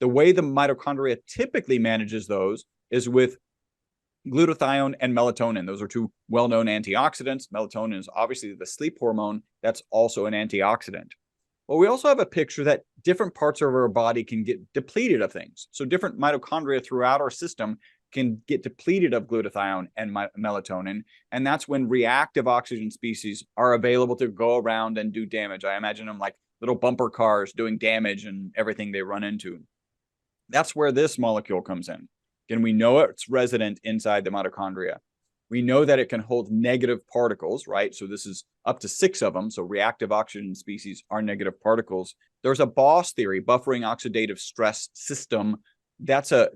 The way the mitochondria typically manages those is with glutathione and melatonin. Those are two well-known antioxidants. Melatonin is obviously the sleep hormone. That's also an antioxidant. But we also have a picture that different parts of our body can get depleted of things. So different mitochondria throughout our system can get depleted of glutathione and melatonin. And that's when reactive oxygen species are available to go around and do damage. I imagine them like little bumper cars doing damage and everything they run into. That's where this molecule comes in. Again, we know it's resident inside the mitochondria. We know that it can hold negative particles, right? So this is up to 6 of them. So reactive oxygen species are negative particles. There's a BOSS theory, buffering oxidative stress system. That's a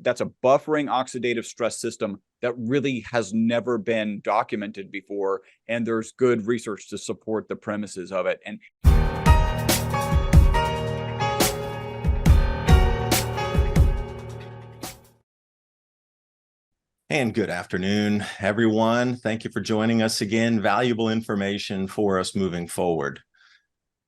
buffering oxidative stress system that really has never been documented before. And there's good research to support the premises of it. And good afternoon, everyone. Thank you for joining us again. Valuable information for us moving forward.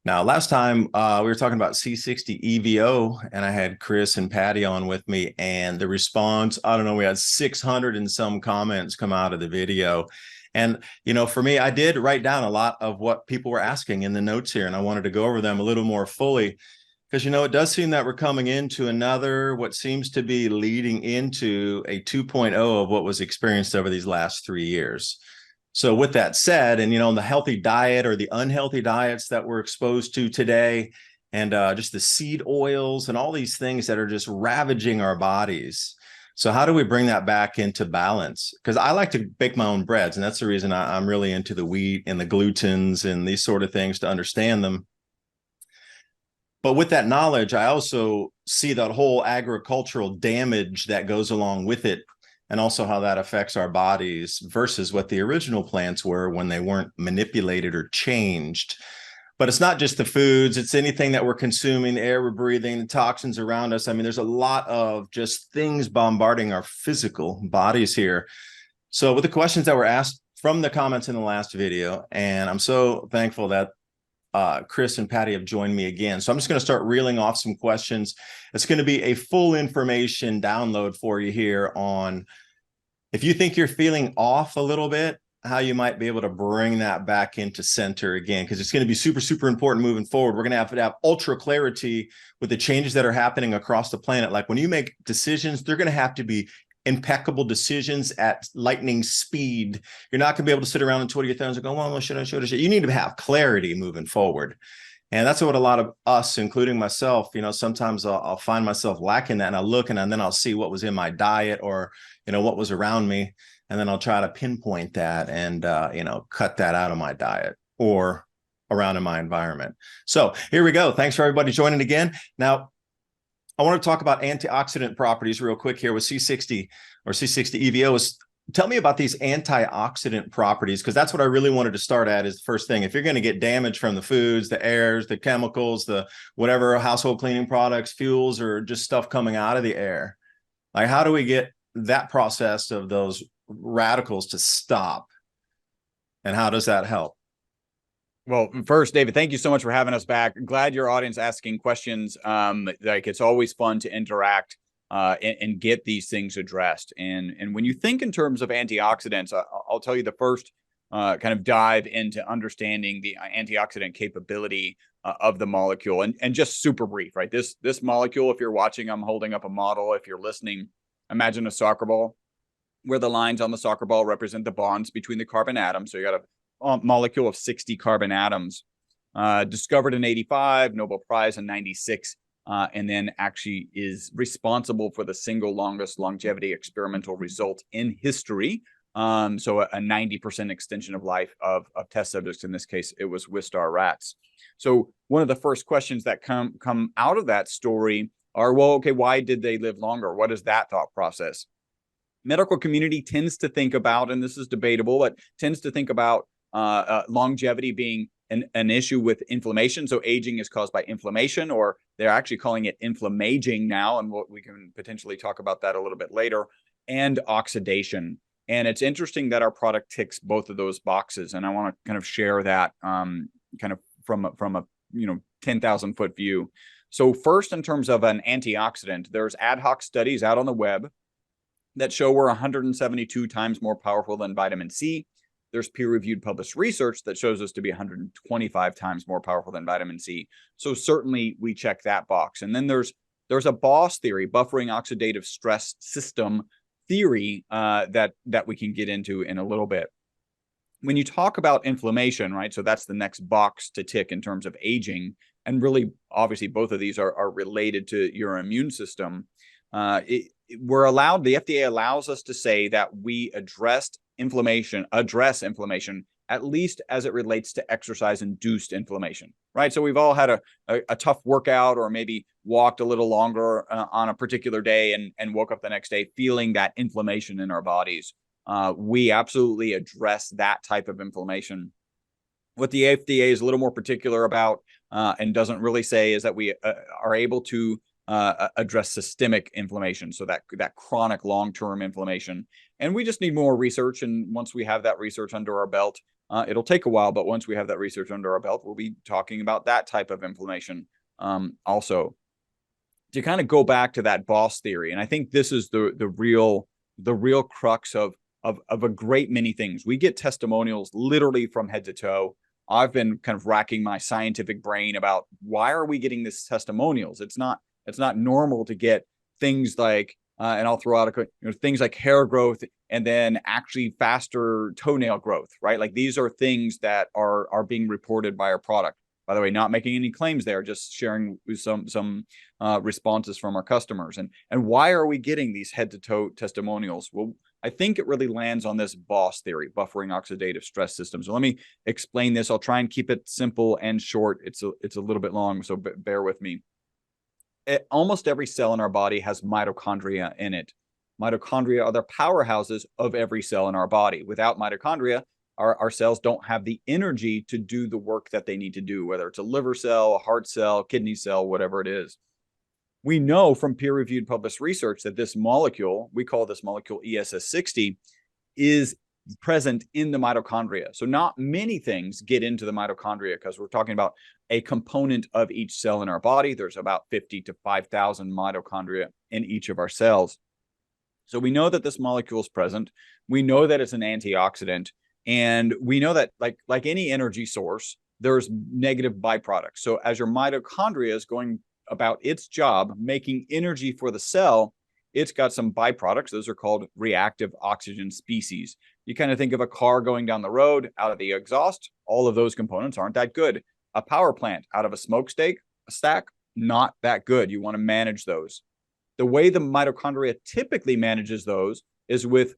Now, last time we were talking about C60 EVO, and I had Chris and Patty on with me, and the response, I don't know, we had 600 and some comments come out of the video. And, you know, for me, I did write down a lot of what people were asking in the notes here, and I wanted to go over them a little more fully. Because, you know, it does seem that we're coming into another, what seems to be leading into a 2.0 of what was experienced over these last 3 years. So with that said, and, you know, the healthy diet or the unhealthy diets that we're exposed to today, and just the seed oils and all these things that are just ravaging our bodies. So how do we bring that back into balance? Because I like to bake my own breads, and that's the reason I'm really into the wheat and the glutens and these sort of things to understand them. But with that knowledge, I also see that whole agricultural damage that goes along with it, and also how that affects our bodies versus what the original plants were when they weren't manipulated or changed. But it's not just the foods, it's anything that we're consuming, the air we're breathing, the toxins around us. I mean, there's a lot of just things bombarding our physical bodies here. So with the questions that were asked from the comments in the last video, and I'm so thankful that Chris and Patty have joined me again. So I'm just going to start reeling off some questions. It's going to be a full information download for you here on if you think you're feeling off a little bit, how you might be able to bring that back into center again, because it's going to be super, super important moving forward. We're going to have ultra clarity with the changes that are happening across the planet. Like when you make decisions, they're going to have to be impeccable decisions at lightning speed. You're not going to be able to sit around and twiddle your thumbs and go, well, should I? You need to have clarity moving forward. And that's what a lot of us, including myself, you know, sometimes I'll find myself lacking that, and I'll look and then I'll see what was in my diet or, you know, what was around me. And then I'll try to pinpoint that and, you know, cut that out of my diet or around in my environment. So here we go. Thanks for everybody joining again. Now, I want to talk about antioxidant properties real quick here with C60 or C60 EVOs. Tell me about these antioxidant properties, because that's what I really wanted to start at is the first thing. If you're going to get damage from the foods, the airs, the chemicals, the whatever household cleaning products, fuels, or just stuff coming out of the air, like how do we get that process of those radicals to stop? And how does that help? Well, first, David, thank you so much for having us back. Glad your audience asking questions. Like it's always fun to interact and get these things addressed. And when you think in terms of antioxidants, I'll tell you the first kind of dive into understanding the antioxidant capability of the molecule. And just super brief, right? This molecule, if you're watching, I'm holding up a model. If you're listening, imagine a soccer ball where the lines on the soccer ball represent the bonds between the carbon atoms. So you got a molecule of 60 carbon atoms, discovered in 85, Nobel Prize in 96, and then actually is responsible for the single longest longevity experimental result in history. So a 90% extension of life of test subjects. In this case, it was Wistar rats. So one of the first questions that come out of that story are, well, okay, why did they live longer? What is that thought process? Medical community tends to think about, and this is debatable, but tends to think about longevity being an issue with inflammation. So aging is caused by inflammation, or they're actually calling it inflammaging now. And we can potentially talk about that a little bit later, and oxidation. And it's interesting that our product ticks both of those boxes. And I want to kind of share that kind of from a 10,000 foot view. So first, in terms of an antioxidant, there's ad hoc studies out on the web that show we're 172 times more powerful than vitamin C. There's peer-reviewed published research that shows us to be 125 times more powerful than vitamin C. So certainly we check that box. And then there's a BOSS theory, buffering oxidative stress system theory, that we can get into in a little bit. When you talk about inflammation, right? So that's the next box to tick in terms of aging. And really, obviously, both of these are related to your immune system. The FDA allows us to say that we address inflammation, at least as it relates to exercise-induced inflammation, right? So we've all had a tough workout, or maybe walked a little longer on a particular day and woke up the next day feeling that inflammation in our bodies. We absolutely address that type of inflammation. What the FDA is a little more particular about and doesn't really say is that we are able to address systemic inflammation, so that chronic long-term inflammation. And we just need more research. And once we have that research under our belt, it'll take a while, but once we have that research under our belt, we'll be talking about that type of inflammation also. To kind of go back to that BOSS theory, and I think this is the real crux of a great many things. We get testimonials literally from head to toe. I've been kind of racking my scientific brain about why are we getting this testimonials? It's not normal to get things like, and I'll throw out things like hair growth and then actually faster toenail growth, right? Like these are things that are being reported by our product. By the way, not making any claims there, just sharing some responses from our customers. And why are we getting these head-to-toe testimonials? Well, I think it really lands on this BOSS theory, buffering oxidative stress system. So let me explain this. I'll try and keep it simple and short. It's a little bit long, so bear with me. Almost every cell in our body has mitochondria in it. Mitochondria are the powerhouses of every cell in our body. Without mitochondria, our cells don't have the energy to do the work that they need to do, whether it's a liver cell, a heart cell, kidney cell, whatever it is. We know from peer-reviewed published research that this molecule, we call this molecule ESS60, is present in the mitochondria. So not many things get into the mitochondria because we're talking about a component of each cell in our body. There's about 50 to 5,000 mitochondria in each of our cells. So we know that this molecule is present. We know that it's an antioxidant. And we know that like any energy source, there's negative byproducts. So as your mitochondria is going about its job, making energy for the cell, it's got some byproducts. Those are called reactive oxygen species. You kind of think of a car going down the road, out of the exhaust, all of those components aren't that good. A power plant out of a smokestack, not that good. You want to manage those. The way the mitochondria typically manages those is with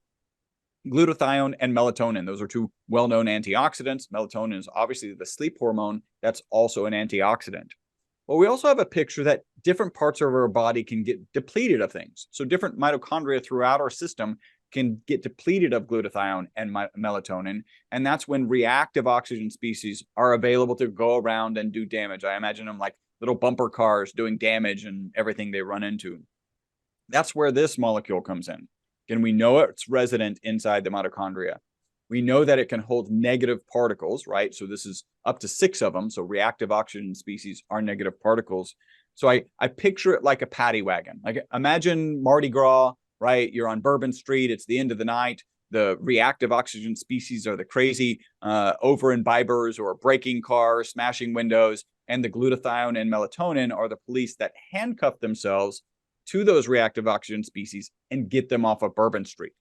glutathione and melatonin. Those are two well-known antioxidants. Melatonin is obviously the sleep hormone. That's also an antioxidant. But we also have a picture that different parts of our body can get depleted of things. So different mitochondria throughout our system can get depleted of glutathione and melatonin. And that's when reactive oxygen species are available to go around and do damage. I imagine them like little bumper cars doing damage and everything they run into. That's where this molecule comes in. Again, we know it's resident inside the mitochondria. We know that it can hold negative particles, right? So this is up to 6 of them. So reactive oxygen species are negative particles. So I picture it like a paddy wagon. Like imagine Mardi Gras, right? You're on Bourbon Street. It's the end of the night. The reactive oxygen species are the crazy over-imbibers or breaking cars, smashing windows. And the glutathione and melatonin are the police that handcuff themselves to those reactive oxygen species and get them off of Bourbon Street.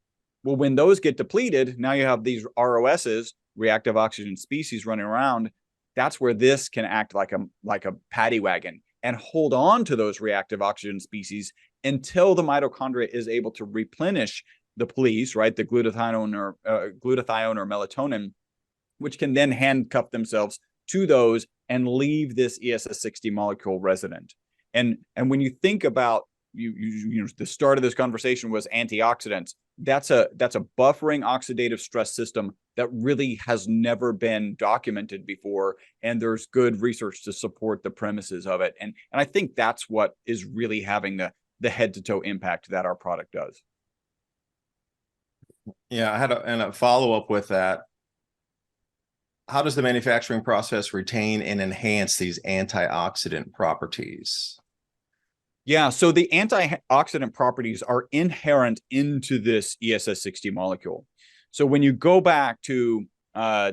Well, when those get depleted, now you have these ROSs, reactive oxygen species, running around. That's where this can act like a paddy wagon and hold on to those reactive oxygen species until the mitochondria is able to replenish the police, right? The glutathione or melatonin, which can then handcuff themselves to those and leave this ESS60 molecule resident. And when you think about you know, the start of this conversation was antioxidants. That's a buffering oxidative stress system that really has never been documented before, and there's good research to support the premises of it. And I think that's what is really having the head to toe impact that our product does. Yeah, I had a follow up with that. how does the manufacturing process retain and enhance these antioxidant properties? Yeah, so the antioxidant properties are inherent into this ESS60 molecule. So when you go back to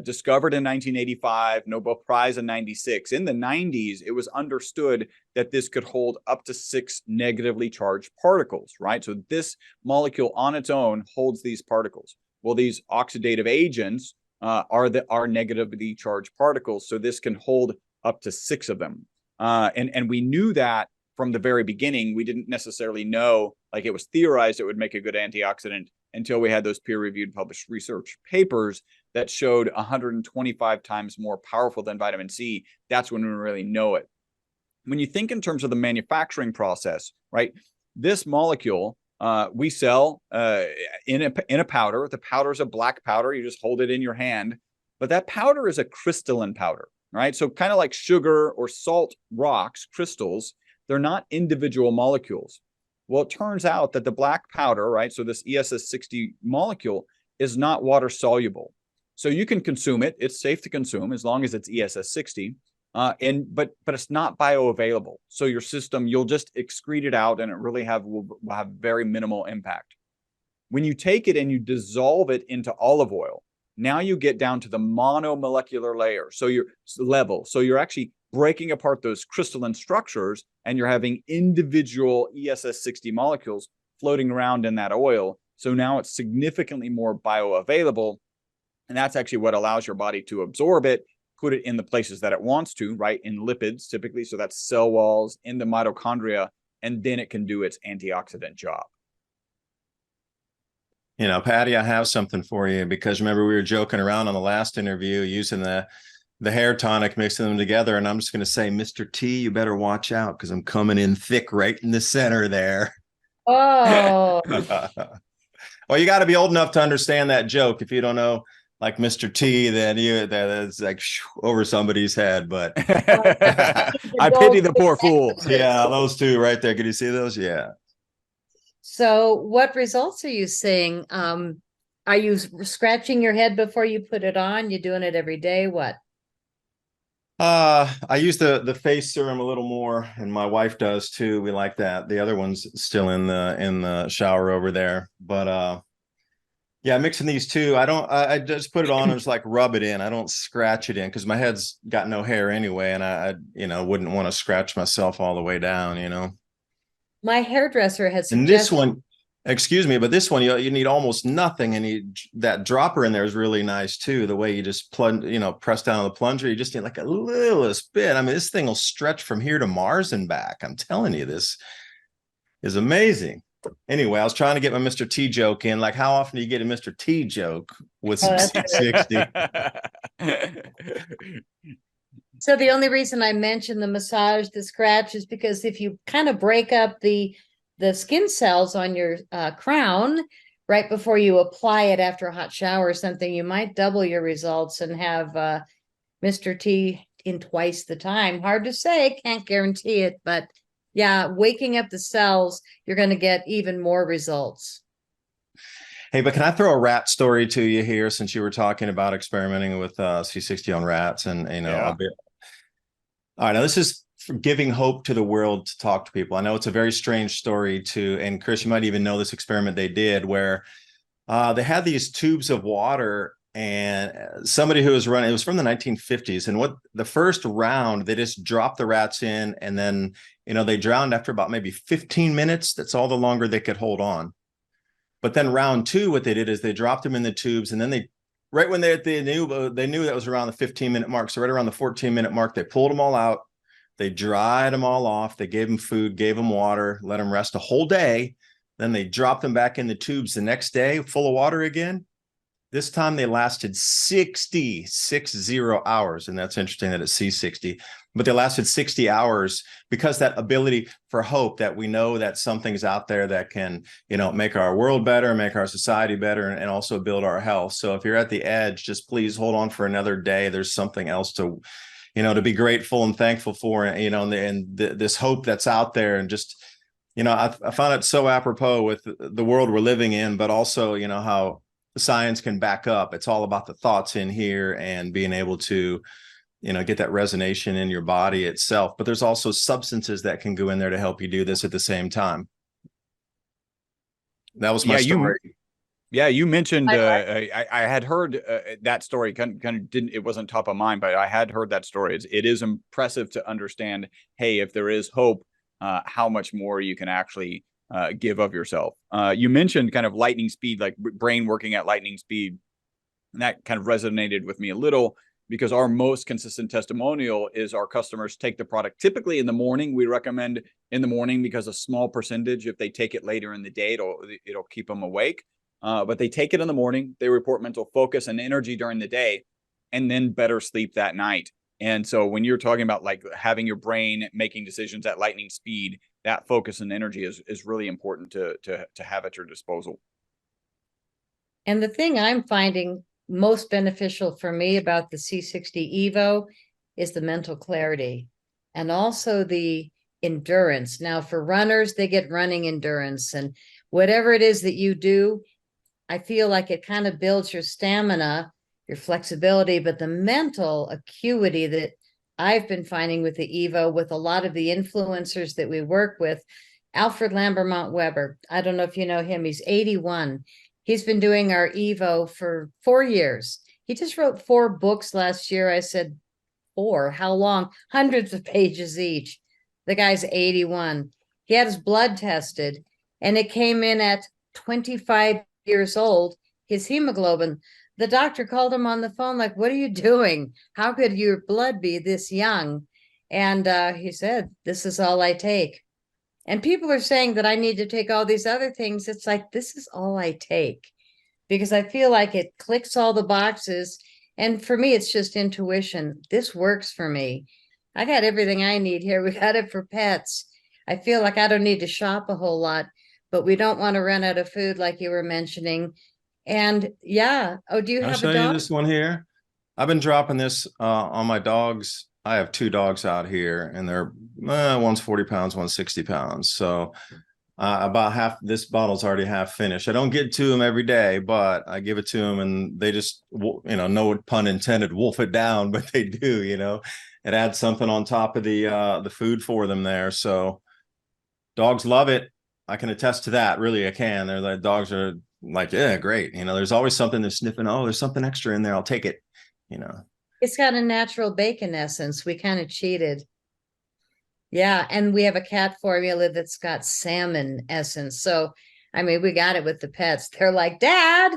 discovered in 1985, Nobel Prize in 96, in the 90s, it was understood that this could hold up to 6 negatively charged particles, right? So this molecule on its own holds these particles. Well, these oxidative agents are negatively charged particles, so this can hold up to 6 of them. And we knew that from the very beginning. We didn't necessarily know, like it was theorized it would make a good antioxidant until we had those peer-reviewed published research papers that showed 125 times more powerful than vitamin C. That's when we really know it. When you think in terms of the manufacturing process, right, this molecule we sell in a powder. The powder is a black powder. You just hold it in your hand. But that powder is a crystalline powder, right? So kind of like sugar or salt rocks, crystals, they're not individual molecules. Well, it turns out that the black powder, right, so this ESS60 molecule is not water soluble. So you can consume it. It's safe to consume as long as it's ESS60. But it's not bioavailable. So your system, you'll just excrete it out, and it really will have very minimal impact. When you take it and you dissolve it into olive oil, now you get down to the monomolecular layer. So you're actually breaking apart those crystalline structures, and you're having individual ESS60 molecules floating around in that oil. So now it's significantly more bioavailable. And that's actually what allows your body to absorb it, put it in the places that it wants to, right? In lipids, typically. So that's cell walls, in the mitochondria, and then it can do its antioxidant job. You know, Patty, I have something for you, because remember we were joking around on the last interview using the hair tonic, mixing them together. And I'm just going to say, Mr. T, you better watch out, because I'm coming in thick right in the center there. Oh. Well, you got to be old enough to understand that joke. If you don't know, like Mr. T, then that's like over somebody's head. But I pity the poor fool. Yeah, those two right there. Can you see those? Yeah. So what results are you seeing? Are you scratching your head before you put it on? You doing it every day? What? I use the face serum a little more, and my wife does too. We like that. The other one's still in the shower over there. But yeah, mixing these two. I just put it on and just like rub it in. I don't scratch it in, because my head's got no hair anyway, and I wouldn't want to scratch myself all the way down. My hairdresser has And this one, excuse me, but this one you need almost nothing, and that dropper in there is really nice too. The way you just press down on the plunger, you just need like a littlest bit. I mean, this thing will stretch from here to Mars and back. I'm telling you, this is amazing. Anyway, I was trying to get my Mr. T joke in. Like, how often do you get a Mr. T joke with some C60? So the only reason I mentioned the massage, the scratch, is because if you kind of break up the skin cells on your crown right before you apply it after a hot shower or something, you might double your results and have Mr. T in twice the time. Hard to say, can't guarantee it, but yeah, waking up the cells, you're going to get even more results. Hey, but can I throw a rat story to you here, since you were talking about experimenting with C60 on rats? And Yeah. All right, now this is for giving hope to the world to talk to people. I know it's a very strange story and Chris, you might even know this experiment they did, where they had these tubes of water, and somebody who was running, it was from the 1950s. And what the first round, they just dropped the rats in, and then, they drowned after about maybe 15 minutes. That's all the longer they could hold on. But then round two, what they did is they dropped them in the tubes, and then right when they knew that was around the 15-minute mark. So right around the 14-minute mark, they pulled them all out. They dried them all off. They gave them food, gave them water, let them rest a whole day. Then they dropped them back in the tubes the next day, full of water again. This time they lasted 60 hours. And that's interesting that it's C60, but they lasted 60 hours, because that ability for hope, that we know that something's out there that can, make our world better, make our society better, and also build our health. So if you're at the edge, just please hold on for another day. There's something else to be grateful and thankful for, and this hope that's out there. And just, I found it so apropos with the world we're living in, but also, how the science can back up. It's all about the thoughts in here and being able to, get that resonation in your body itself. But there's also substances that can go in there to help you do this at the same time. That was my story. You mentioned I had heard that story. Kind of didn't, it wasn't top of mind, but I had heard that story. It is impressive to understand, hey, if there is hope, how much more you can actually give of yourself. You mentioned kind of lightning speed, like brain working at lightning speed, and that kind of resonated with me a little, because our most consistent testimonial is our customers take the product typically in the morning. We recommend in the morning because a small percentage, if they take it later in the day, it'll keep them awake. But they take it in the morning, they report mental focus and energy during the day, and then better sleep that night. And so when you're talking about like having your brain making decisions at lightning speed, that focus and energy is really important to have at your disposal. And the thing I'm finding most beneficial for me about the C60 Evo is the mental clarity and also the endurance. Now, for runners, they get running endurance, and whatever it is that you do, I feel like it kind of builds your stamina, your flexibility, but the mental acuity that I've been finding with the Evo, with a lot of the influencers that we work with, Alfred Lambermont Weber, I don't know if you know him, he's 81. He's been doing our Evo for 4 years. He just wrote 4 books last year. I said, 4? How long? Hundreds of pages each. The guy's 81. He had his blood tested, and it came in at 25 years old, his hemoglobin. The doctor called him on the phone, like, what are you doing? How could your blood be this young? And he said, this is all I take. And people are saying that I need to take all these other things. It's like, this is all I take, because I feel like it clicks all the boxes. And for me, it's just intuition. This works for me. I got everything I need here. We got it for pets. I feel like I don't need to shop a whole lot, but we don't want to run out of food like you were mentioning. And yeah. Oh, do you I'll have show a dog? you this one here. I've been dropping this on my dogs. I have 2 dogs out here, and they're one's 40 pounds, one's 60 pounds. So about half, this bottle's already half finished. I don't get to them every day, but I give it to them, and they just, no pun intended, wolf it down, but they do. It adds something on top of the food for them there. So dogs love it. I can attest to that. Really, I can. They're like, dogs are like, yeah, great. There's always something they're sniffing. Oh, there's something extra in there. I'll take it. It's got a natural bacon essence. We kind of cheated. Yeah, and we have a cat formula that's got salmon essence. So, I mean, we got it with the pets. They're like, Dad,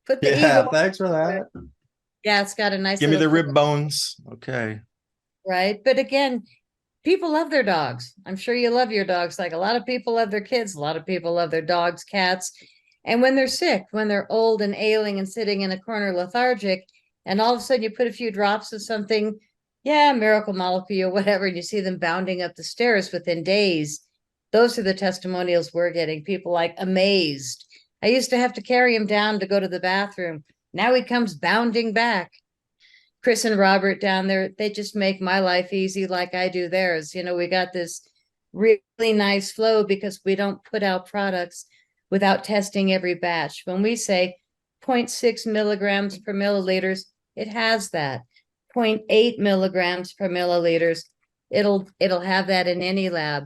put the Evo. Thanks for that. Yeah, it's got a nice Give me the little rib bones. Okay. right. But again, people love their dogs. I'm sure you love your dogs. Like a lot of people love their kids. A lot of people love their dogs, cats. And when they're sick, when they're old and ailing and sitting in a corner lethargic, and all of a sudden you put a few drops of something, yeah, miracle molecule, whatever, and you see them bounding up the stairs within days. Those are the testimonials we're getting. People like amazed. I used to have to carry him down to go to the bathroom. Now he comes bounding back. Chris and Robert down there, they just make my life easy like I do theirs. We got this really nice flow because we don't put out products without testing every batch. When we say 0.6 milligrams per milliliters, it has that. 0.8 milligrams per milliliters, it'll have that in any lab.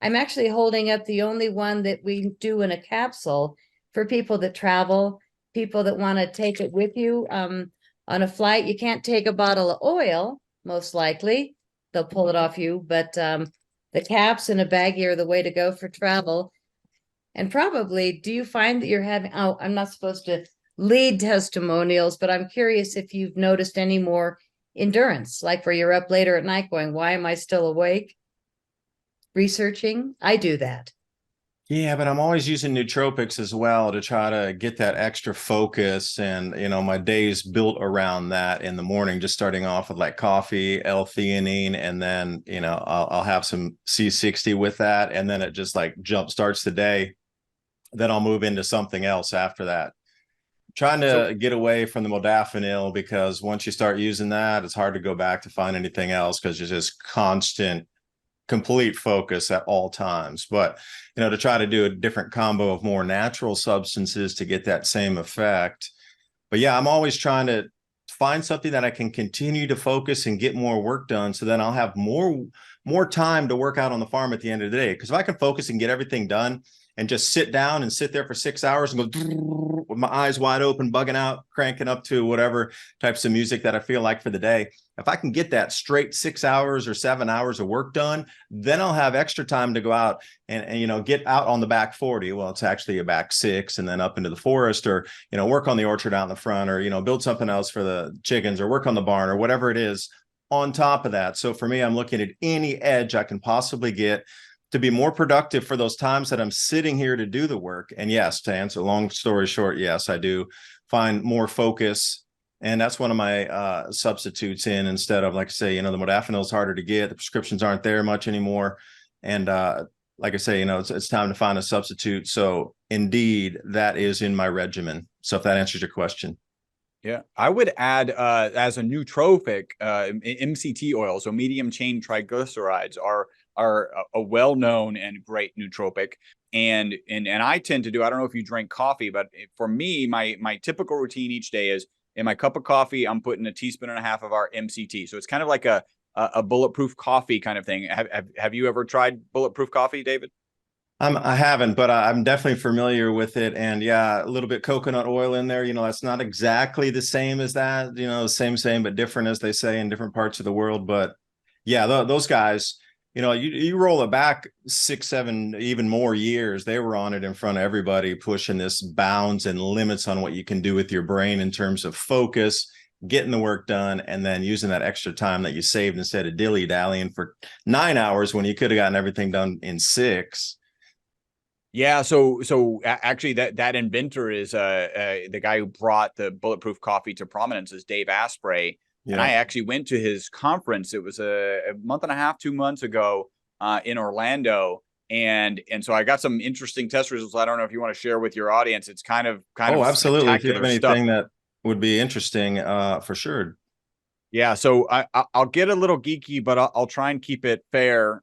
I'm actually holding up the only one that we do in a capsule for people that travel, people that want to take it with you. On a flight, you can't take a bottle of oil, most likely. They'll pull it off you, but the caps in a baggie are the way to go for travel. And probably, do you find that you're having, oh, I'm not supposed to lead testimonials, but I'm curious if you've noticed any more endurance, like where you're up later at night going, why am I still awake? Researching. I do that. Yeah, but I'm always using nootropics as well to try to get that extra focus. And, my day's built around that in the morning, just starting off with like coffee, L-theanine, and then, I'll have some C60 with that. And then it just like jump starts the day. Then I'll move into something else after that. Trying to get away from the modafinil, because once you start using that, it's hard to go back to find anything else, because it's just constant, complete focus at all times. But, to try to do a different combo of more natural substances to get that same effect, But yeah, I'm always trying to find something that I can continue to focus and get more work done, so then I'll have more time to work out on the farm at the end of the day. Because if I can focus and get everything done and just sit down and sit there for 6 hours and go with my eyes wide open, bugging out, cranking up to whatever types of music that I feel like for the day, if I can get that straight 6 hours or 7 hours of work done, then I'll have extra time to go out and you know, get out on the back 40. Well, it's actually a back 6, and then up into the forest, or, you know, work on the orchard out in the front, or, you know, build something else for the chickens, or work on the barn, or whatever it is on top of that. So for me, I'm looking at any edge I can possibly get to be more productive for those times that I'm sitting here to do the work. And yes, to answer long story short, yes, I do find more focus. And that's one of my substitutes in, instead of, like I say, you know, the modafinil is harder to get. The prescriptions aren't there much anymore. And like I say, you know, it's time to find a substitute. So indeed, that is in my regimen. So if that answers your question. Yeah, I would add as a nootropic, MCT oil, so medium chain triglycerides are a well-known and great nootropic. And I tend to do, I don't know if you drink coffee, but for me, my typical routine each day is, in my cup of coffee, I'm putting 1.5 teaspoons of our MCT. So it's kind of like a bulletproof coffee kind of thing. Have you ever tried bulletproof coffee, David? I haven't, but I'm definitely familiar with it. And yeah, a little bit coconut oil in there. You know, that's not exactly the same as that, you know, same, but different, as they say in different parts of the world. But yeah, those guys, you know, you roll it back 6, 7, even more years, they were on it in front of everybody, pushing this bounds and limits on what you can do with your brain in terms of focus, getting the work done, and then using that extra time that you saved instead of dilly-dallying for 9 hours when you could have gotten everything done in 6. Yeah, so actually that inventor is the guy who brought the bulletproof coffee to prominence is Dave Asprey. Yeah. And I actually went to his conference. It was a month and a half, 2 months ago in Orlando. And so I got some interesting test results. I don't know if you want to share with your audience. It's kind of absolutely. If you have anything stuff that would be interesting, for sure. Yeah, so I'll get a little geeky, but I'll try and keep it fair,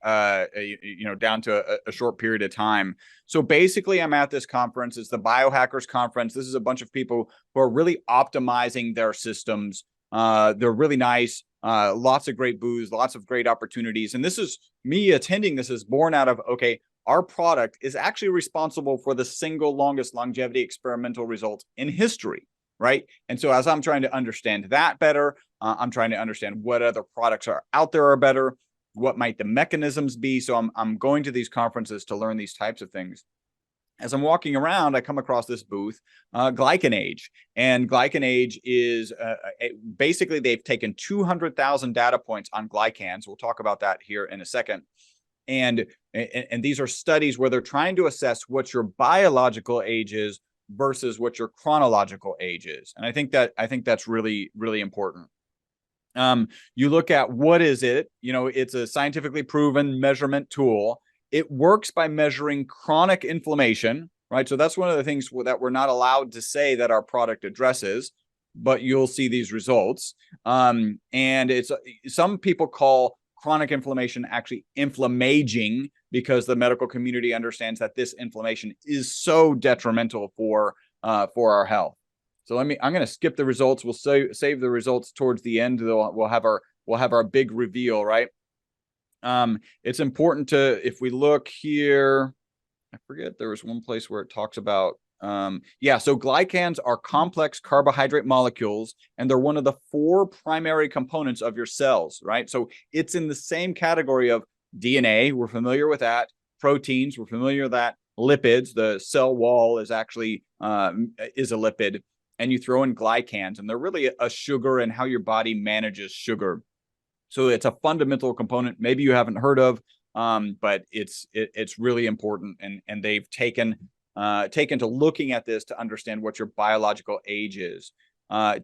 you know, down to a short period of time. So basically, I'm at this conference. It's the Biohackers Conference. This is a bunch of people who are really optimizing their systems. They're really nice. Lots of great booths, lots of great opportunities. And this is me attending. This is born out of, okay, our product is actually responsible for the single longest longevity experimental result in history. Right. And so as I'm trying to understand that better, I'm trying to understand what other products are out there are better. What might the mechanisms be? So I'm going to these conferences to learn these types of things. As I'm walking around, I come across this booth, GlycanAge. And GlycanAge is basically they've taken 200,000 data points on glycans. We'll talk about that here in a second. And these are studies where they're trying to assess what your biological age is versus what your chronological age is. And I think that's really, really important. You look at what is it, you know, it's a scientifically proven measurement tool. It works by measuring chronic inflammation, right? So that's one of the things that we're not allowed to say that our product addresses, but you'll see these results. And it's some people call chronic inflammation actually inflammaging, because the medical community understands that this inflammation is so detrimental for our health. So I'm going to skip the results. We'll save the results towards the end. We'll have our big reveal, right? It's important to, if we look here, I forget, there was one place where it talks about, so glycans are complex carbohydrate molecules, and they're one of the 4 primary components of your cells, right? So it's in the same category of DNA, we're familiar with that. Proteins, we're familiar with that. Lipids, the cell wall is actually is a lipid. And you throw in glycans, and they're really a sugar and how your body manages sugar. So it's a fundamental component. Maybe you haven't heard of, but it's really important. And they've taken to looking at this to understand what your biological age is.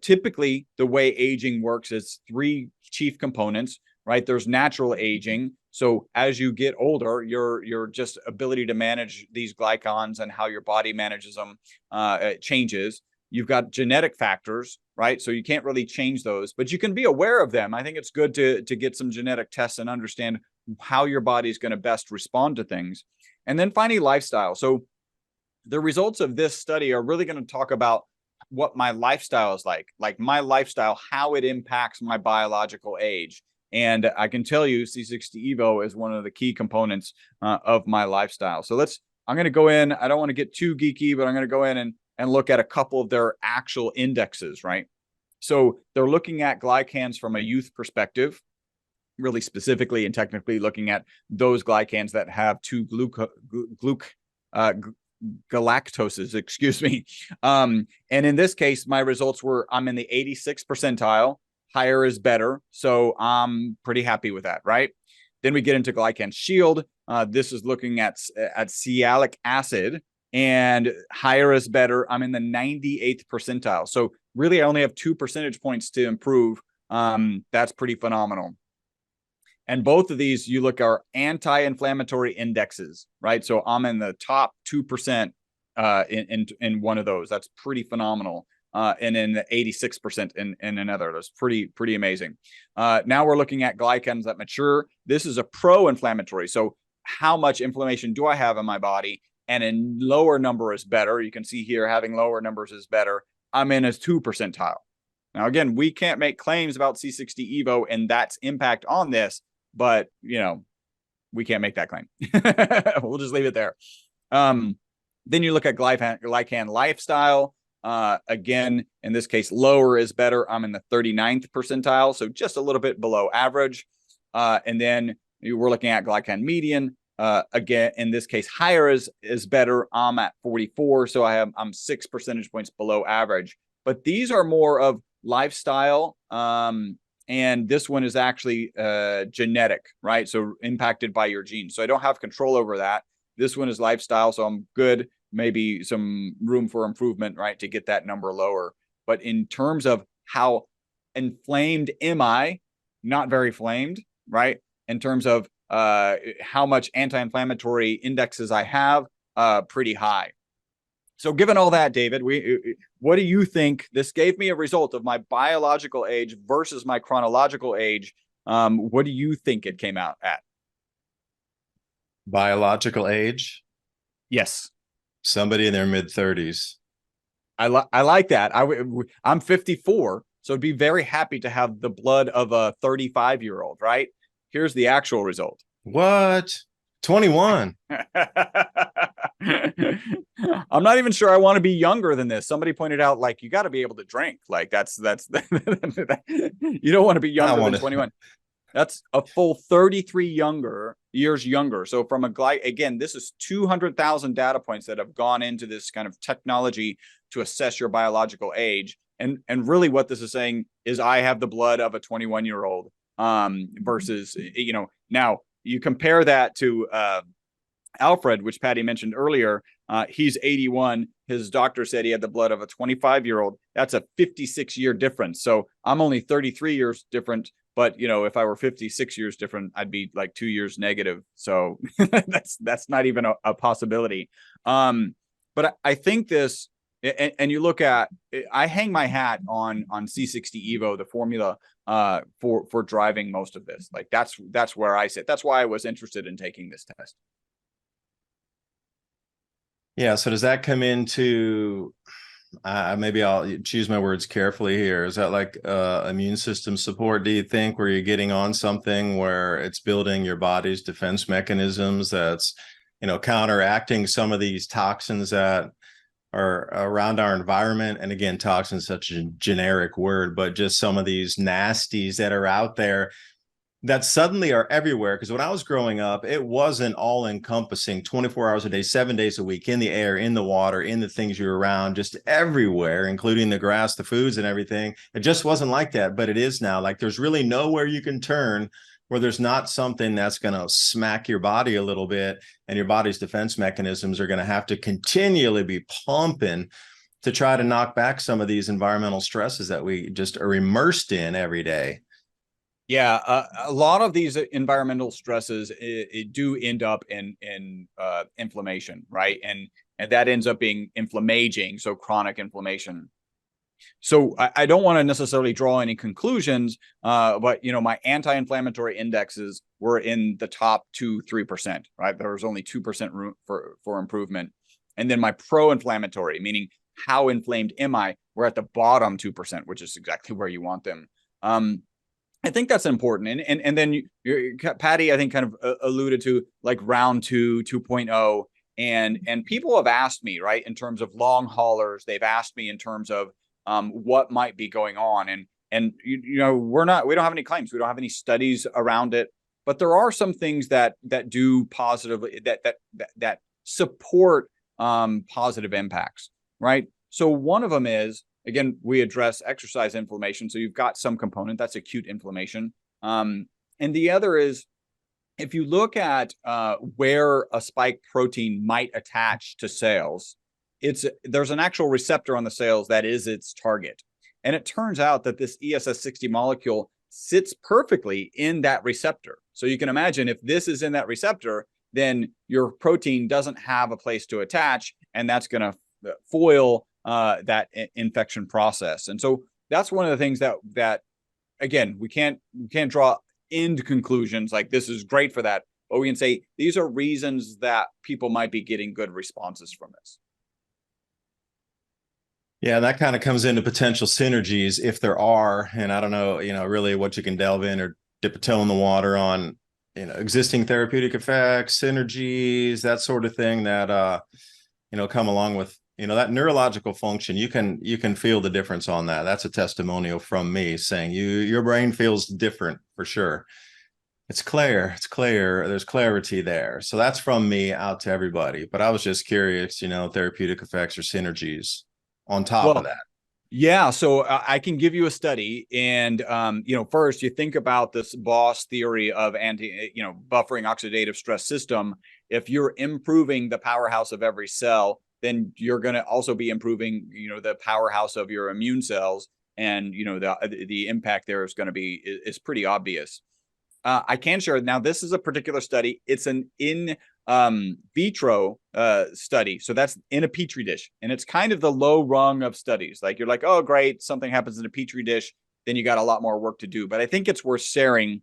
Typically, the way aging works is 3 chief components, right? There's natural aging. So as you get older, your just ability to manage these glycans and how your body manages them changes. You've got genetic factors, right? So you can't really change those, but you can be aware of them. I think it's good to get some genetic tests and understand how your body is going to best respond to things. And then finally, lifestyle. So the results of this study are really going to talk about what my lifestyle is like my lifestyle, how it impacts my biological age. And I can tell you C60 Evo is one of the key components of my lifestyle. So I'm going to go in. I don't want to get too geeky, but I'm going to go in and look at a couple of their actual indexes, right? So they're looking at glycans from a youth perspective, really specifically and technically looking at those glycans that have two galactoses, excuse me. And in this case, my results were, I'm in the 86th percentile. Higher is better. So I'm pretty happy with that, right? Then we get into glycan shield. This is looking at sialic acid, and higher is better. I'm in the 98th percentile. So really, I only have 2 percentage points to improve. That's pretty phenomenal. And both of these, you look, are anti-inflammatory indexes, right? So I'm in the top 2% in one of those. That's pretty phenomenal. And in the 86% in another. That's pretty amazing. Now we're looking at glycans that mature. This is a pro-inflammatory. So how much inflammation do I have in my body? And in lower number is better. You can see here, having lower numbers is better. I'm in a 2 percentile. Now, again, we can't make claims about C60 Evo and that's impact on this, but, you know, we can't make that claim. We'll just leave it there. Then you look at glycan lifestyle. Again, in this case, lower is better. I'm in the 39th percentile, so just a little bit below average. And then we're looking at glycan median. Again, in this case, higher is better. I'm at 44, so I'm 6 percentage points below average. But these are more of lifestyle. And this one is actually genetic, right? So impacted by your genes. So I don't have control over that. This one is lifestyle, so I'm good. Maybe some room for improvement, right, to get that number lower. But in terms of how inflamed am I, not very flamed, right? In terms of how much anti-inflammatory indexes I have, pretty high. So given all that, David, what do you think? This gave me a result of my biological age versus my chronological age. What do you think it came out at? Biological age? Yes. Somebody in their mid-30s. I like that. I'm 54, so I'd be very happy to have the blood of a 35-year-old, right? Here's the actual result. What? 21. I'm not even sure I want to be younger than this. Somebody pointed out, like, you got to be able to drink. Like, that's you don't want to be younger than 21. That's a full 33 years younger. So from again, this is 200,000 data points that have gone into this kind of technology to assess your biological age. And really what this is saying is I have the blood of a 21-year-old versus, you know, now you compare that to Alfred, which Patty mentioned earlier. He's 81. His doctor said he had the blood of a 25-year-old. That's a 56-year difference. So I'm only 33 years different. But, you know, if I were 56 years different, I'd be like 2 years negative. So that's not even a possibility. But I think this, and you look at, I hang my hat on C60 Evo, the formula for driving most of this. Like that's where I sit. That's why I was interested in taking this test. Yeah. So does that come into, maybe I'll choose my words carefully here. Is that like immune system support, do you think, where you're getting on something where it's building your body's defense mechanisms, that's, you know, counteracting some of these toxins that are around our environment? And again, toxins is such a generic word, but just some of these nasties that are out there that suddenly are everywhere. Because when I was growing up, it wasn't all encompassing 24 hours a day, 7 days a week, in the air, in the water, in the things you're around, just everywhere, including the grass, the foods and everything. It just wasn't like that, but it is now. Like there's really nowhere you can turn where there's not something that's going to smack your body a little bit, and your body's defense mechanisms are going to have to continually be pumping to try to knock back some of these environmental stresses that we just are immersed in every day. Yeah, a lot of these environmental stresses it do end up in inflammation, right? And that ends up being inflammaging, so chronic inflammation. So I don't want to necessarily draw any conclusions, but you know, my anti-inflammatory indexes were in the top 2-3%, right? There was only 2% room for improvement. And then my pro-inflammatory, meaning how inflamed am I? we're at the bottom 2%, which is exactly where you want them. I think that's important. And then Patty, I think, kind of alluded to like round 2.0. And people have asked me, right, in terms of long haulers, they've asked me in terms of what might be going on. And we don't have any claims. We don't have any studies around it, but there are some things that do positively, that support positive impacts, right? So one of them is, again, we address exercise inflammation. So you've got some component that's acute inflammation. And the other is, if you look at where a spike protein might attach to cells, there's an actual receptor on the cells that is its target. And it turns out that this ESS60 molecule sits perfectly in that receptor. So you can imagine if this is in that receptor, then your protein doesn't have a place to attach, and that's going to foil that infection process. And so that's one of the things that again, we can't draw end conclusions like this is great for that, but we can say these are reasons that people might be getting good responses from this. Yeah, that kind of comes into potential synergies if there are, and I don't know, really what you can delve in or dip a toe in the water on, existing therapeutic effects, synergies, that sort of thing that, come along with, that neurological function. You can feel the difference on that. That's a testimonial from me saying your brain feels different for sure. It's clear. There's clarity there. So that's from me out to everybody. But I was just curious, therapeutic effects or synergies on top of that. Yeah, so I can give you a study, and first you think about this BOSS theory of buffering oxidative stress system. If you're improving the powerhouse of every cell, then you're going to also be improving, the powerhouse of your immune cells, and the impact there is going to be is pretty obvious. I can share now. This is a particular study. It's an in vitro study, so that's in a petri dish, and it's kind of the low rung of studies. Like you're like, oh great, something happens in a petri dish, then you got a lot more work to do. But I think it's worth sharing.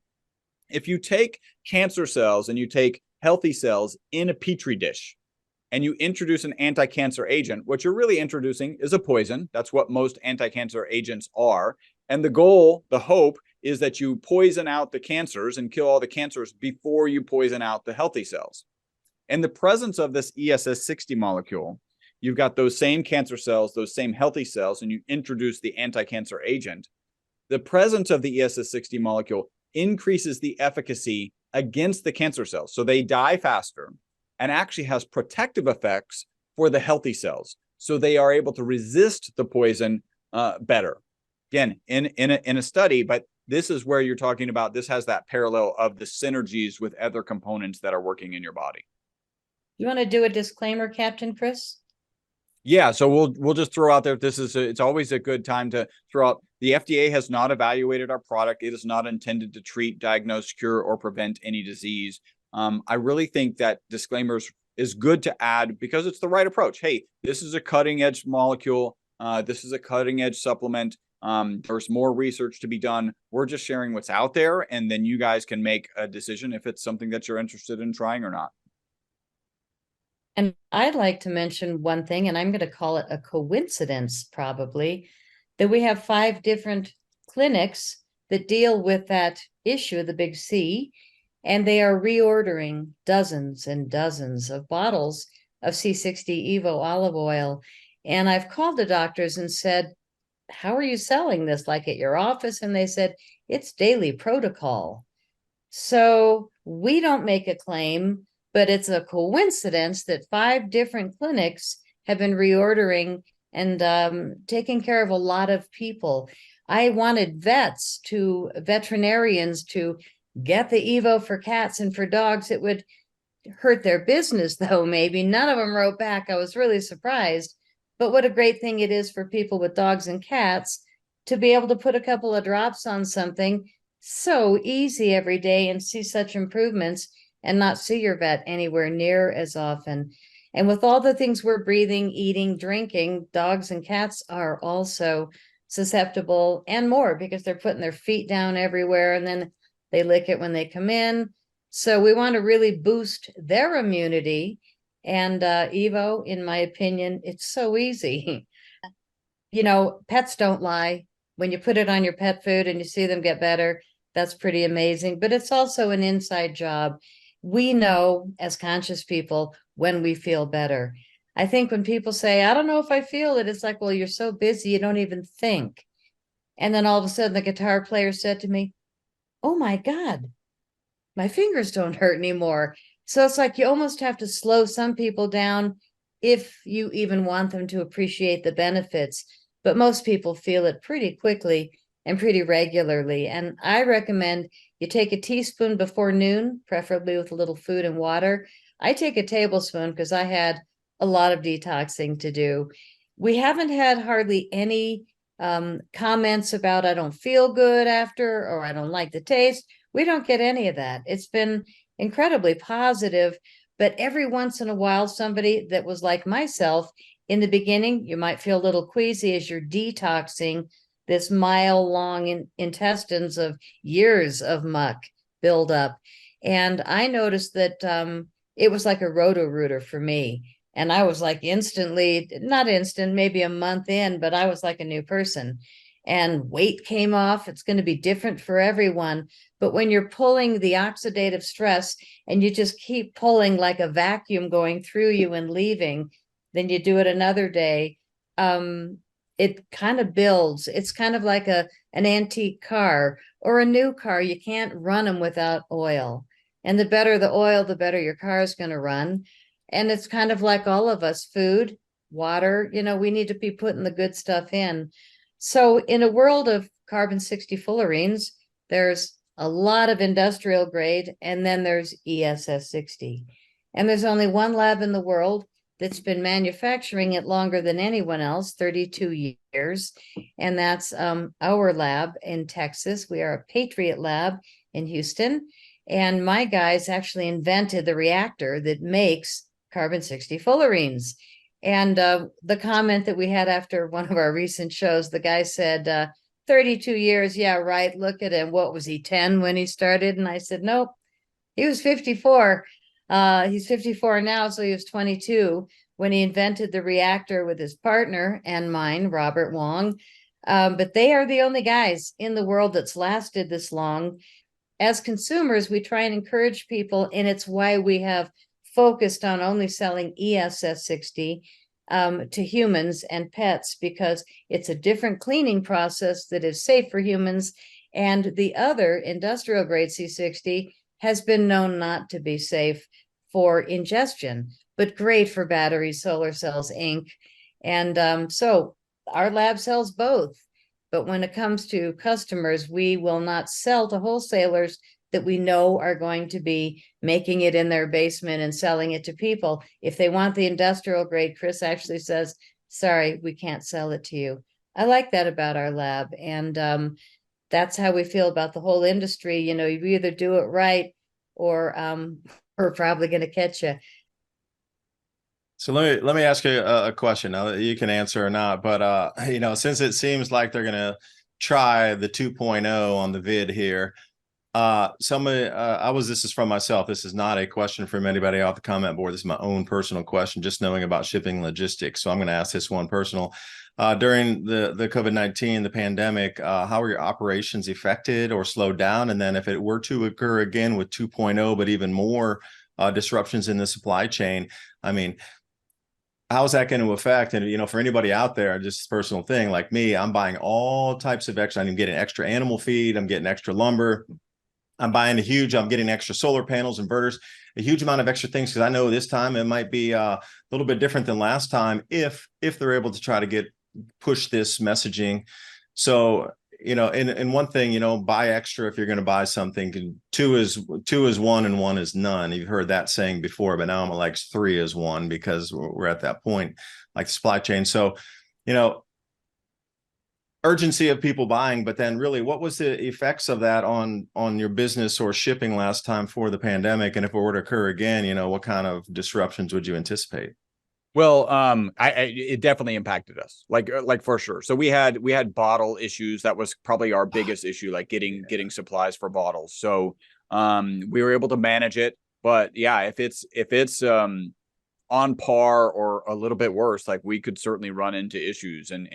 If you take cancer cells and you take healthy cells in a petri dish, and you introduce an anti-cancer agent, what you're really introducing is a poison. That's what most anti-cancer agents are. And the goal, the hope, is that you poison out the cancers and kill all the cancers before you poison out the healthy cells. In the presence of this ESS60 molecule, you've got those same cancer cells, those same healthy cells, and you introduce the anti-cancer agent. The presence of the ESS60 molecule increases the efficacy against the cancer cells, so they die faster, and actually has protective effects for the healthy cells, so they are able to resist the poison better. Again, in a study, but this is where you're talking about, this has that parallel of the synergies with other components that are working in your body. You want to do a disclaimer, Captain Chris? Yeah, so we'll just throw out there, it's always a good time to throw out, the FDA has not evaluated our product. It is not intended to treat, diagnose, cure, or prevent any disease. I really think that disclaimers is good to add because it's the right approach. Hey, this is a cutting edge molecule. This is a cutting edge supplement. There's more research to be done. We're just sharing what's out there, and then you guys can make a decision if it's something that you're interested in trying or not. And I'd like to mention one thing, and I'm going to call it a coincidence, probably, that we have 5 different clinics that deal with that issue, the big C, and they are reordering dozens and dozens of bottles of C60 Evo olive oil. And I've called the doctors and said, how are you selling this, like at your office? And they said, it's daily protocol. So we don't make a claim, but it's a coincidence that 5 different clinics have been reordering and taking care of a lot of people. I wanted veterinarians to get the Evo for cats and for dogs. It would hurt their business, though, maybe. None of them wrote back. I was really surprised. But what a great thing it is for people with dogs and cats to be able to put a couple of drops on something so easy every day and see such improvements and not see your vet anywhere near as often. And with all the things we're breathing, eating, drinking, dogs and cats are also susceptible and more because they're putting their feet down everywhere and then they lick it when they come in. So we want to really boost their immunity. And Evo, in my opinion, it's so easy. pets don't lie. When you put it on your pet food and you see them get better, that's pretty amazing. But it's also an inside job. We know as conscious people when we feel better. I think when people say, I don't know if I feel it, it's like, well, you're so busy, you don't even think. And then all of a sudden, the guitar player said to me, oh my God, my fingers don't hurt anymore. So it's like you almost have to slow some people down if you even want them to appreciate the benefits. But most people feel it pretty quickly and pretty regularly. And I recommend you take a teaspoon before noon, preferably with a little food and water. I take a tablespoon because I had a lot of detoxing to do. We haven't had hardly any comments about I don't feel good after, or I don't like the taste. We don't get any of that. It's been incredibly positive, but every once in a while, somebody that was like myself in the beginning, you might feel a little queasy as you're detoxing this mile-long intestines of years of muck build up. And I noticed that it was like a roto-rooter for me. And I was like instantly, not instant, maybe a month in, but I was like a new person. And weight came off. It's going to be different for everyone. But when you're pulling the oxidative stress and you just keep pulling like a vacuum going through you and leaving, then you do it another day. It kind of builds. It's kind of like an antique car or a new car. You can't run them without oil. And the better the oil, the better your car is going to run. And it's kind of like all of us, food, water, we need to be putting the good stuff in. So in a world of carbon-60 fullerenes, there's a lot of industrial grade, and then there's ESS60. And there's only one lab in the world that's been manufacturing it longer than anyone else, 32 years. And that's our lab in Texas. We are a Patriot lab in Houston. And my guys actually invented the reactor that makes carbon-60 fullerenes. And the comment that we had after one of our recent shows, the guy said, 32 years, yeah, right, look at him. What was he, 10 when he started? And I said, nope, he was 54. He's 54 now, so he was 22 when he invented the reactor with his partner and mine, Robert Wong. But they are the only guys in the world that's lasted this long. As consumers, we try and encourage people, and it's why we have focused on only selling ESS60 to humans and pets, because it's a different cleaning process that is safe for humans. And the other industrial grade C60 has been known not to be safe for ingestion, but great for batteries, solar cells, ink. And so our lab sells both. But when it comes to customers, we will not sell to wholesalers that we know are going to be making it in their basement and selling it to people. If they want the industrial grade, Chris actually says, sorry, we can't sell it to you. I like that about our lab. And that's how we feel about the whole industry. You either do it right or we're probably going to catch you. So let me ask you a question. Now you can answer or not, but since it seems like they're going to try the 2.0 on the vid here, this is from myself. This is not a question from anybody off the comment board. This is my own personal question, just knowing about shipping logistics. So I'm going to ask this one personal. During the COVID-19, the pandemic, how were your operations affected or slowed down? And then if it were to occur again with 2.0, but even more disruptions in the supply chain, I mean, how's that going to affect? And, for anybody out there, just a personal thing like me, I'm buying all types of extra. I'm getting extra animal feed. I'm getting extra lumber. I'm getting extra solar panels, inverters, a huge amount of extra things, because I know this time it might be a little bit different than last time if they're able to try to push this messaging. So, and one thing, buy extra if you're going to buy something. Two is one and one is none. You've heard that saying before, but now I'm like 3 is 1 because we're at that point, like the supply chain. So, urgency of people buying, but then really what was the effects of that on your business or shipping last time for the pandemic? And if it were to occur again, what kind of disruptions would you anticipate? Well, it definitely impacted us, like for sure. So we had bottle issues. That was probably our biggest issue, like getting supplies for bottles. So we were able to manage it, but yeah, if it's on par or a little bit worse, like we could certainly run into issues. And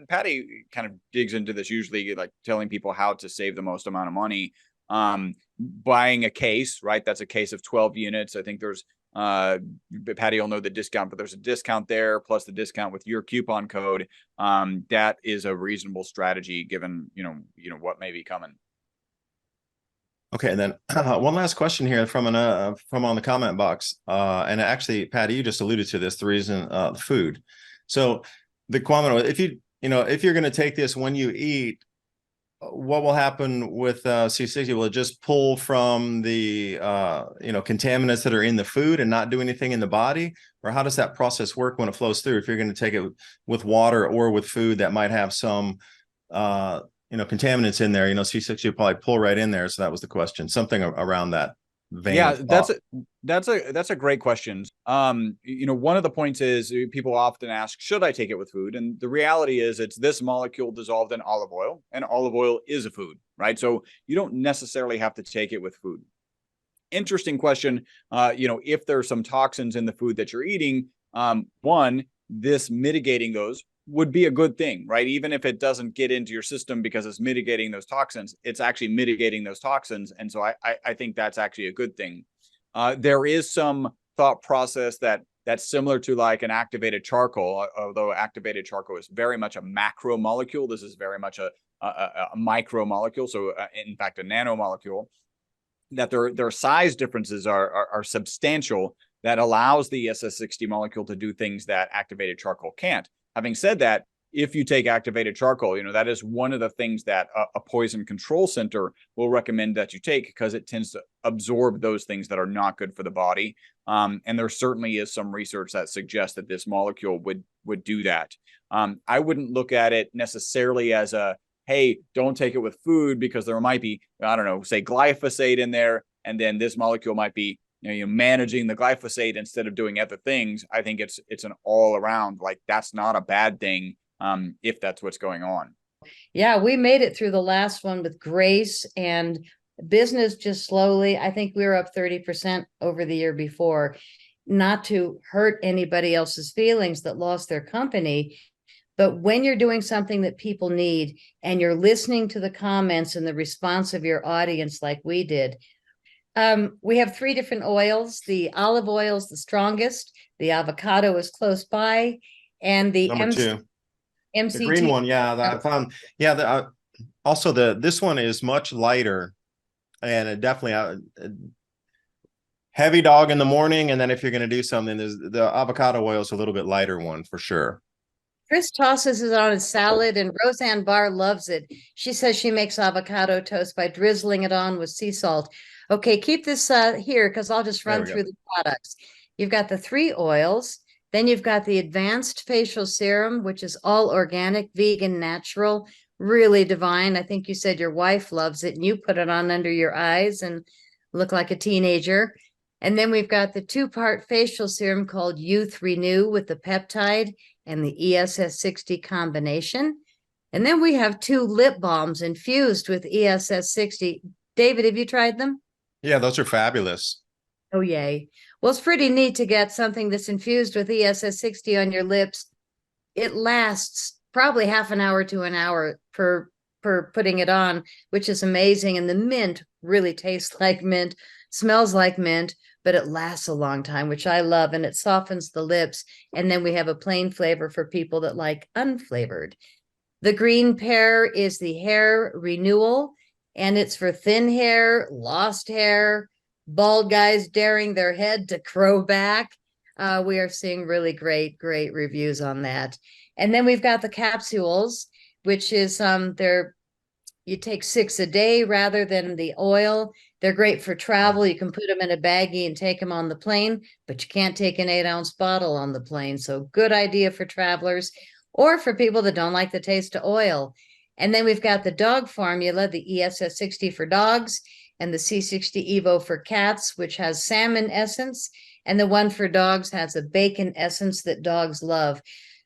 Patty kind of digs into this, usually like telling people how to save the most amount of money. Buying a case, right? That's a case of 12 units. I think there's Patty will know the discount, but there's a discount there plus the discount with your coupon code. That is a reasonable strategy given, what may be coming. Okay, and then one last question here from on the comment box, and actually, Patty, you just alluded to this. The reason, the food. So the comment, if you're going to take this when you eat, what will happen with C60? Will it just pull from the contaminants that are in the food and not do anything in the body, or how does that process work when it flows through? If you're going to take it with water or with food that might have some contaminants in there, C60 will probably pull right in there. So that was the question, something around that vein. Yeah, that's a great question. One of the points is people often ask, should I take it with food? And the reality is it's this molecule dissolved in olive oil, and olive oil is a food, right? So you don't necessarily have to take it with food. Interesting question. If there's some toxins in the food that you're eating, this mitigating those would be a good thing, right? Even if it doesn't get into your system because it's mitigating those toxins, it's actually mitigating those toxins. And so I think that's actually a good thing. There is some thought process that's similar to like an activated charcoal, although activated charcoal is very much a macromolecule. This is very much a micromolecule. So in fact, a nanomolecule, that their size differences are substantial, that allows the SS60 molecule to do things that activated charcoal can't. Having said that, if you take activated charcoal, that is one of the things that a poison control center will recommend that you take, because it tends to absorb those things that are not good for the body. And there certainly is some research that suggests that this molecule would do that. I wouldn't look at it necessarily as hey, don't take it with food, because there might be, I don't know, say glyphosate in there, and then this molecule might be managing the glyphosate instead of doing other things. I think it's an all around, like, that's not a bad thing if that's what's going on. Yeah, we made it through the last one with grace, and business just slowly. I think we were up 30% over the year before. Not to hurt anybody else's feelings that lost their company, but when you're doing something that people need and you're listening to the comments and the response of your audience like we did, we have 3 different oils. The olive oil is the strongest. The avocado is close by, and the Number 2. MCT. The green one, yeah, that I found. Yeah, also this one is much lighter, and it definitely heavy dog in the morning. And then if you're going to do something, there's the avocado oil is a little bit lighter one for sure. Chris tosses it on his salad, and Roseanne Barr loves it. She says she makes avocado toast by drizzling it on with sea salt. Okay, keep this here, because I'll just run through the products. You've got the 3 oils. Then you've got the advanced facial serum, which is all organic, vegan, natural, really divine. I think you said your wife loves it, and you put it on under your eyes and look like a teenager. And then we've got the 2-part facial serum called Youth Renew with the peptide and the ESS60 combination. And then we have 2 lip balms infused with ESS60. David, have you tried them? Yeah, those are fabulous. Oh, yay. Well, it's pretty neat to get something that's infused with ESS60 on your lips. It lasts probably half an hour to an hour per putting it on, which is amazing. And the mint really tastes like mint, smells like mint, but it lasts a long time, which I love, and it softens the lips. And then we have a plain flavor for people that like unflavored. The green pear is the hair renewal, and it's for thin hair, lost hair, bald guys daring their head to grow back. We are seeing really great reviews on that. And then we've got the capsules, which is you take 6 a day rather than the oil. They're great for travel. You can put them in a baggie and take them on the plane, but you can't take an 8-ounce bottle on the plane. So good idea for travelers or for people that don't like the taste of oil. And then we've got the dog formula, the ESS60 for dogs, and the C60 Evo for cats, which has salmon essence. And the one for dogs has a bacon essence that dogs love.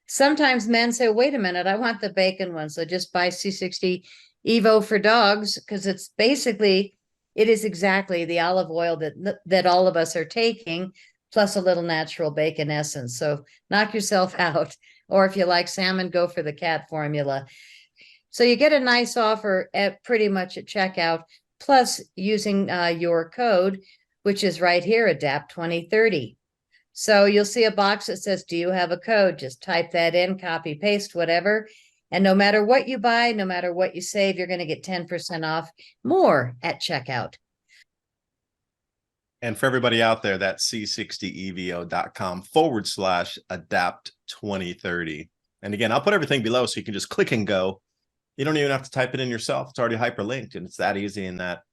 Sometimes men say, wait a minute, I want the bacon one. So just buy C60 Evo for dogs, because it is exactly the olive oil that all of us are taking plus a little natural bacon essence. So knock yourself out. Or if you like salmon, go for the cat formula. So you get a nice offer at pretty much at checkout, plus using your code, which is right here, ADAPT 2030. So you'll see a box that says, do you have a code? Just type that in, copy, paste, whatever. And no matter what you buy, no matter what you save, you're going to get 10% off more at checkout. And for everybody out there, that's c60evo.com/adapt2030. And again, I'll put everything below so you can just click and go. You don't even have to type it in yourself. It's already hyperlinked, and it's that easy and that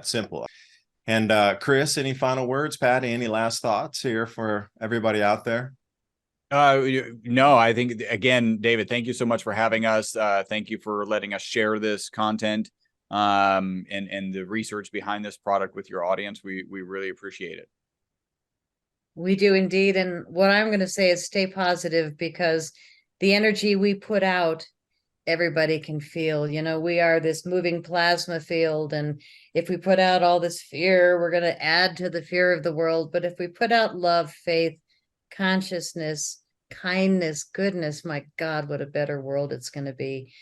simple. And Chris, any final words? Patty, any last thoughts here for everybody out there? No, I think, again, David, thank you so much for having us. Thank you for letting us share this content and the research behind this product with your audience. We really appreciate it. We do indeed. And what I'm going to say is stay positive, because the energy we put out, everybody can feel. You know, we are this moving plasma field. And if we put out all this fear, we're going to add to the fear of the world. But if we put out love, faith, consciousness, kindness, goodness, my God, what a better world it's going to be.